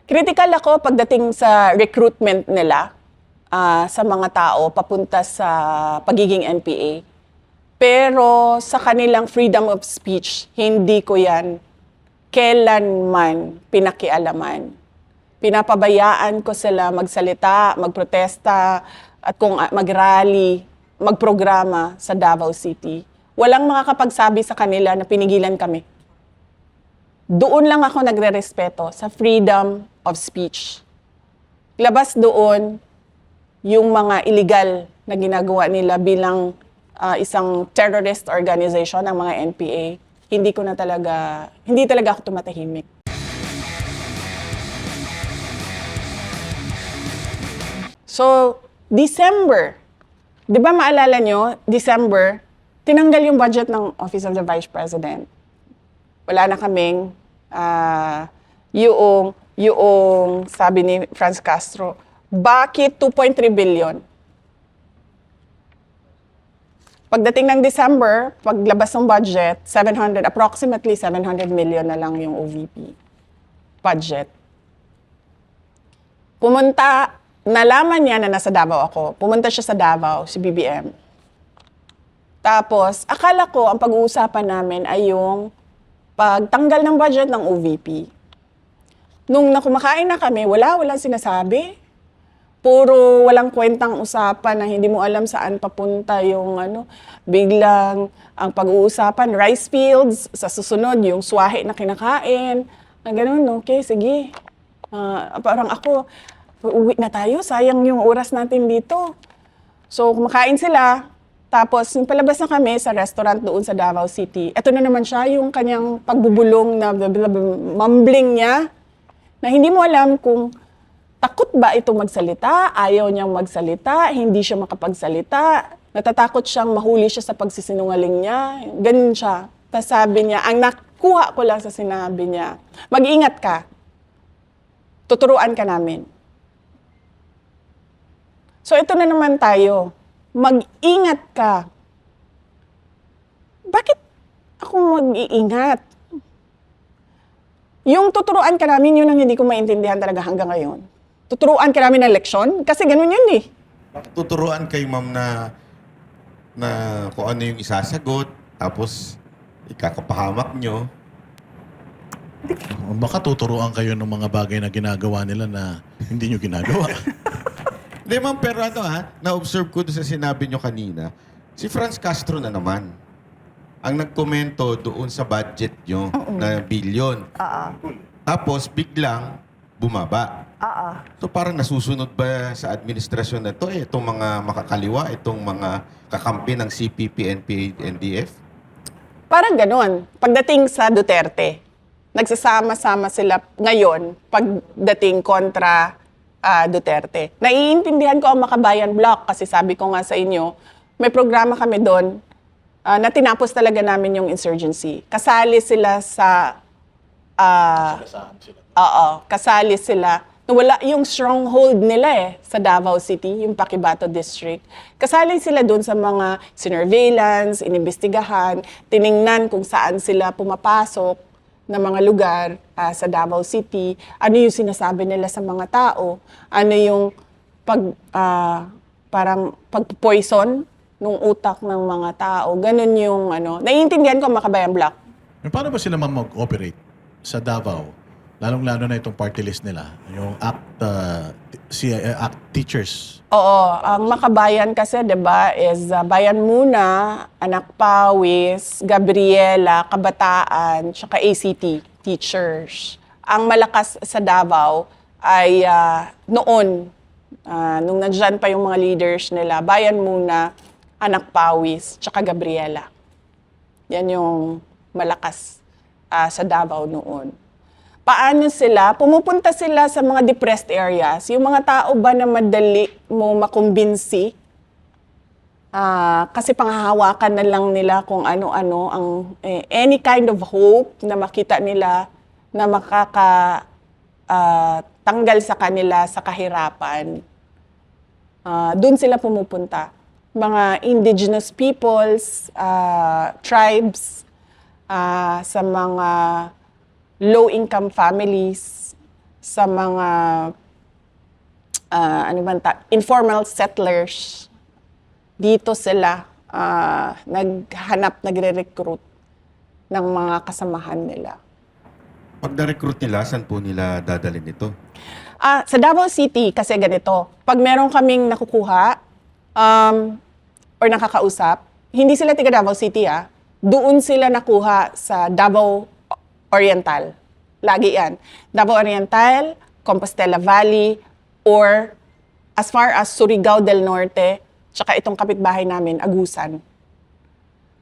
Critical ako pagdating sa recruitment nila sa mga tao papunta sa pagiging NPA. Pero sa kanilang freedom of speech, hindi ko yan kailanman pinakialaman. Pinapabayaan ko sila magsalita, magprotesta, at kung mag-rally, magprograma sa Davao City. Walang makakapagsabi sa kanila na pinigilan kami. Doon lang ako nagre-respeto sa freedom of speech. Labas doon yung mga illegal na ginagawa nila bilang isang terrorist organization ng mga NPA. Hindi talaga ako tumatahimik. So, December, di ba maalala nyo, December, tinanggal yung budget ng Office of the Vice President. Wala na kaming yung sabi ni Franz Castro, bakit 2.3 billion? Pagdating ng December, paglabas ng budget, approximately 700 million na lang yung OVP budget. Nalaman niya na nasa Davao ako. Pumunta siya sa Davao, si BBM. Tapos, akala ko ang pag-uusapan namin ay yung pagtanggal ng budget ng OVP. Nung nakumakain na kami, walang sinasabi. Puro walang kwentang usapan na hindi mo alam saan papunta yung biglang ang pag-uusapan, rice fields, sa susunod yung swahe na kinakain. Na ganun, okay, sige. Parang ako, uwi na tayo, sayang yung oras natin dito. So, kumakain sila. Tapos, yung palabas na kami sa restaurant doon sa Davao City, eto na naman siya, yung kanyang pagbubulong na mumbling niya, na hindi mo alam kung takot ba itong magsalita, ayaw niyang magsalita, hindi siya makapagsalita, natatakot siyang mahuli siya sa pagsisinungaling niya, ganun siya. Tapos sabi niya, ang nakuha ko lang sa sinabi niya, mag-ingat ka, tuturuan ka namin. So ito na naman tayo. Mag-ingat ka. Bakit ako mag-iingat? Yung tuturuan ka namin, yun ang hindi ko maintindihan talaga hanggang ngayon. Tuturuan ka namin ng leksyon? Kasi ganun yun eh. Tuturuan kayo, ma'am, na kung ano yung isasagot, tapos ikakapahamak nyo. Baka tuturuan kayo ng mga bagay na ginagawa nila na hindi nyo ginagawa. Hindi, ma'am, pero na-observe ko doon sa sinabi nyo kanina, si Franz Castro na naman ang nagkomento doon sa budget nyo na billion. Tapos biglang bumaba. So parang nasusunod ba sa administrasyon na to itong mga makakaliwa, itong mga kakampi ng CPP, NPA, NDF? Parang ganun. Pagdating sa Duterte, nagsasama-sama sila ngayon pagdating kontra Duterte. Naiintindihan ko ang Makabayan Block kasi sabi ko nga sa inyo, may programa kami doon na tinapos talaga namin yung insurgency. Kasali sila sa... kasali sila. Wala yung stronghold nila sa Davao City, yung Paquibato District. Kasali sila doon sa mga surveillance, inimbestigahan, tiningnan kung saan sila pumapasok na mga lugar sa Davao City, ano yung sinasabi nila sa mga tao, ano yung parang pag-poison ng utak ng mga tao. Ganun yung naiintindihan ko ang Makabayan Block. Paano ba sila mag-operate sa Davao? Lalong-lalo na itong party list nila, yung ACT teachers. Oo, ang Makabayan kasi, 'di ba, is Bayan Muna, Anak Pawis, Gabriela, Kabataan, tsaka ACT teachers. Ang malakas sa Davao ay noon, nung nandiyan pa yung mga leaders nila, Bayan Muna, Anak Pawis, tsaka Gabriela. Yan yung malakas sa Davao noon. Paano sila? Pumupunta sila sa mga depressed areas. Yung mga tao ba na madali mo makumbinsi? Kasi panghahawakan na lang nila kung ano-ano ang any kind of hope na makita nila na makakatanggal sa kanila sa kahirapan. Doon sila pumupunta. Mga indigenous peoples, tribes, sa mga low-income families, sa mga informal settlers. Dito sila nagre-recruit ng mga kasamahan nila. Pag na-recruit nila, saan po nila dadalhin ito? Sa Davao City, kasi ganito, pag meron kaming nakukuha or nakakausap, hindi sila tiga Davao City, doon sila nakuha sa Davao Oriental. Lagi yan. Davao Oriental, Compostela Valley, or as far as Surigao del Norte, tsaka itong kapitbahay namin, Agusan.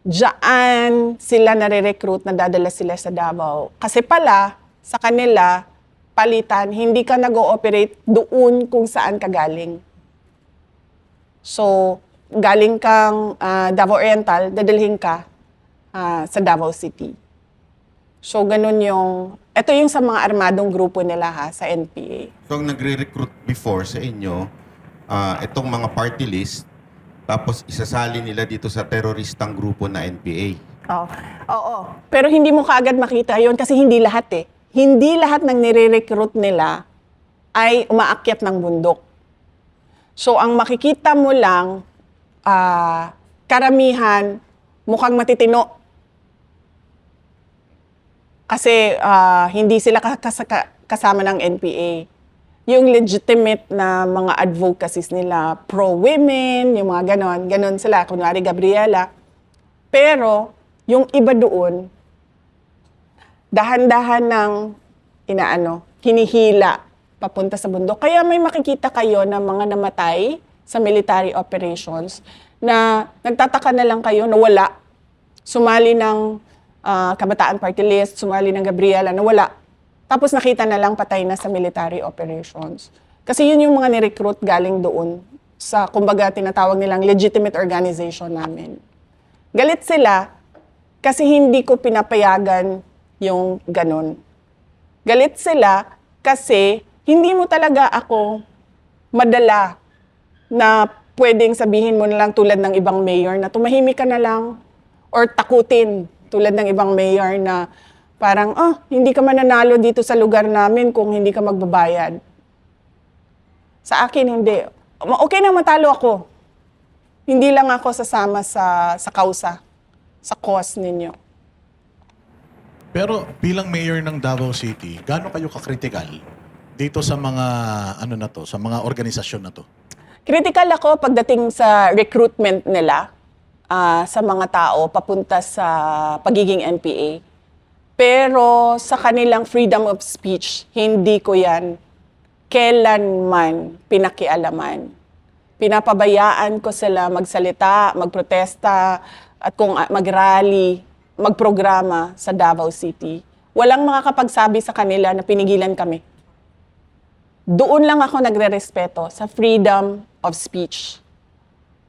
Diyan sila nare-recruit, nadadala sila sa Davao. Kasi pala, sa kanila, palitan, hindi ka nag-ooperate doon kung saan ka galing. So, galing kang Davao Oriental, dadalhin ka sa Davao City. So, ganun ito yung sa mga armadong grupo nila sa NPA. So, ang nagre-recruit before sa inyo, itong mga party list, tapos isasali nila dito sa teroristang grupo na NPA. Oo. Pero hindi mo kaagad makita yon kasi hindi lahat Hindi lahat ng nire-recruit nila ay umaakyat ng bundok. So, ang makikita mo lang, karamihan, mukhang matitino. Kasi hindi sila kasama ng NPA. Yung legitimate na mga advocacies nila, pro-women, yung mga ganon sila, kunwari Gabriela. Pero, yung iba doon, dahan-dahan ng hinihila papunta sa bundok. Kaya may makikita kayo ng mga namatay sa military operations na nagtataka na lang kayo na wala. Sumali ng Kabataan Party List, sumali ng Gabriela na wala. Tapos nakita na lang patay na sa military operations. Kasi yun yung mga ni-recruit galing doon sa, kumbaga, tinatawag nilang legitimate organization namin. Galit sila kasi hindi ko pinapayagan yung ganun. Galit sila kasi hindi mo talaga ako madala na pwedeng sabihin mo na lang tulad ng ibang mayor na tumahimik ka na lang or takutin tulad ng ibang mayor na parang, hindi ka mananalo dito sa lugar namin kung hindi ka magbabayad. Sa akin, hindi. Okay na matalo ako. Hindi lang ako sasama sa kausa, sa cause ninyo. Pero bilang mayor ng Davao City, gaano kayo kakritikal dito sa mga sa mga organisasyon na to? Critical ako pagdating sa recruitment nila sa mga tao papunta sa pagiging NPA. Pero sa kanilang freedom of speech, hindi ko yan kailanman pinakialaman. Pinapabayaan ko sila magsalita, magprotesta, at kung mag-rally, magprograma sa Davao City. Walang makakapagsabi sa kanila na pinigilan kami. Doon lang ako nagre-respeto sa freedom of speech.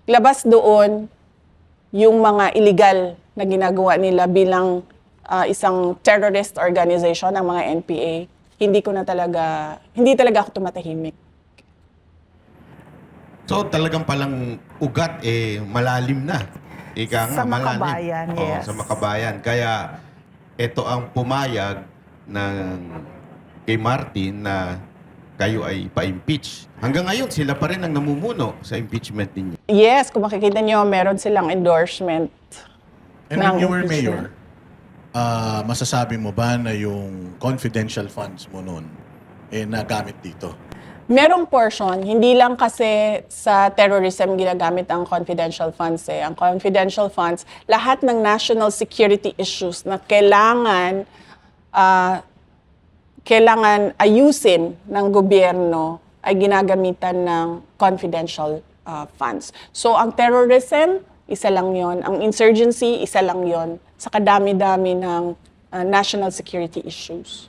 Labas doon yung mga illegal na ginagawa nila bilang isang terrorist organization ng mga NPA. Hindi talaga ako tumatahimik. So, talagang palang ugat, malalim na. Ika nga, Sa Makabayan, yes. Sa Makabayan. Kaya, ito ang pumayag kay Martin na kayo ay pa-impeach. Hanggang ngayon, sila pa rin ang namumuno sa impeachment ninyo. Yes, kung makikita nyo, meron silang endorsement. And when ng you were impeachment. mayor, masasabi mo ba na yung confidential funds mo noon nagamit dito? Merong portion, hindi lang kasi sa terrorism ginagamit ang confidential funds. Ang confidential funds, lahat ng national security issues na kailangan ayusin ng gobyerno ay ginagamitan ng confidential funds. So ang terrorism, isa lang yon. Ang insurgency, isa lang yon. Sa kadami-dami ng national security issues.